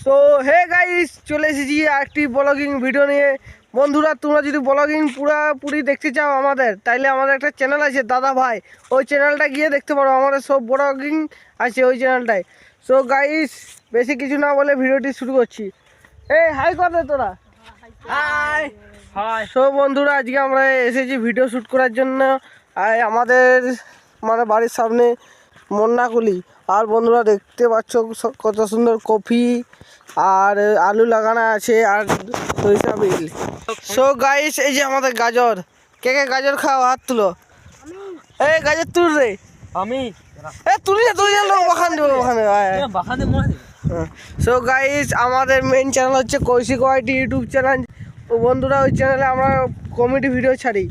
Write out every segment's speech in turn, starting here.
So hey guys, চলে এসেছি একটি ব্লগিং ভিডিও নিয়ে। বন্ধুরা, তোমরা যদি ব্লগিং পুরোপুরি দেখতে চাও আমাদের, তাইলে আমাদের একটা চ্যানেল আছে দাদা ভাই, ওই চ্যানেলটা গিয়ে দেখতে পারো। আমাদের সব ব্লগিং আছে ওই চ্যানেলটায়। সো গাইস, বেশি কিছু না বলে ভিডিওটি শুরু করছি। এই হাই কর দে তোরা। High high. সো বন্ধুরা, আজকে আমরা এসেছি ভিডিও শ্যুট করার জন্য। আর আমাদের মানে বাড়ির সামনে মন্নাকুলি। আর বন্ধুরা দেখতে পাচ্ছ কত সুন্দর কফি আর আলু লাগানো আছে আর সরিষা বিল। সো গাইস, এই যে আমাদের গাজর। কে কে গাজর খাও হাত তুলো। এই গাজর তুল রে। আমি তুলি যা লোক বাখান দেবো ওখানে। সো গাইস, আমাদের মেন চ্যানেল হচ্ছে কৌশিক ওয়াইটি ইউটিউব চ্যানেল। ও বন্ধুরা, ওই চ্যানেলে আমরা কমেডি ভিডিও ছাড়ি।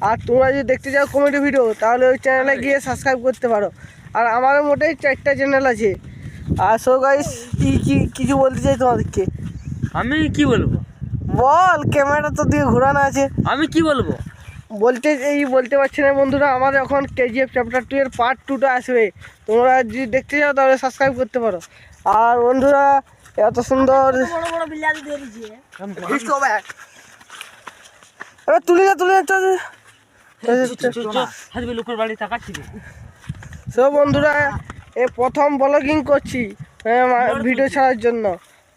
আর তোমরা যদি দেখতে চাও কমেডি ভিডিও, তাহলে ওই চ্যানেলে গিয়ে সাবস্ক্রাইব করতে পারো। আর আমাদের মোটেই 4টা চ্যানেল আছে। আর সো গাইস, কিছু বলতে চাই তোমাদেরকে। আমি কি বলবো? বল, ক্যামেরা তো দিয়ে ঘোরানো আছে। আমি কি বলবো? বলতে পারছি না বন্ধুরা। আমাদের এখন কেজিএফ চ্যাপ্টার 2 এর পার্ট 2টা আসবে। তোমরা যদি দেখতে চাও তাহলে সাবস্ক্রাইব করতে পারো। আর বন্ধুরা, এত সুন্দর এবার তুলে লোকের বাড়ি তাকাচ্ছি। সো বন্ধুরা, প্রথম ব্লগিং করছি ভিডিও ছাড়ার জন্য।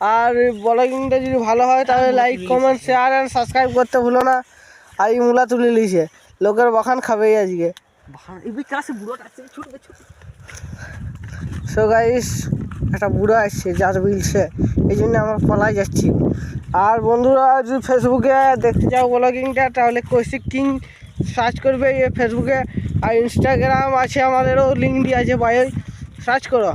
আর ব্লগিংটা যদি ভালো হয় তাহলে like comment share and subscribe করতে ভুলো না। আর এই মূলা তুলে নিয়েছে, লোকের বাখান খাবেই আজকে। সো গাইস, একটা বুড়ো আসছে যার বিলছে, এই জন্য আমরা পালাই যাচ্ছি। আর বন্ধুরা, যদি ফেসবুকে দেখতে চাও ব্লগিংটা, তাহলে কৌশিক কিং সার্চ করবে ফেসবুকে। আর ইনস্টাগ্রাম আছে আমাদেরও, লিঙ্ক দিয়ে আছে বায়োয়, সার্চ করো।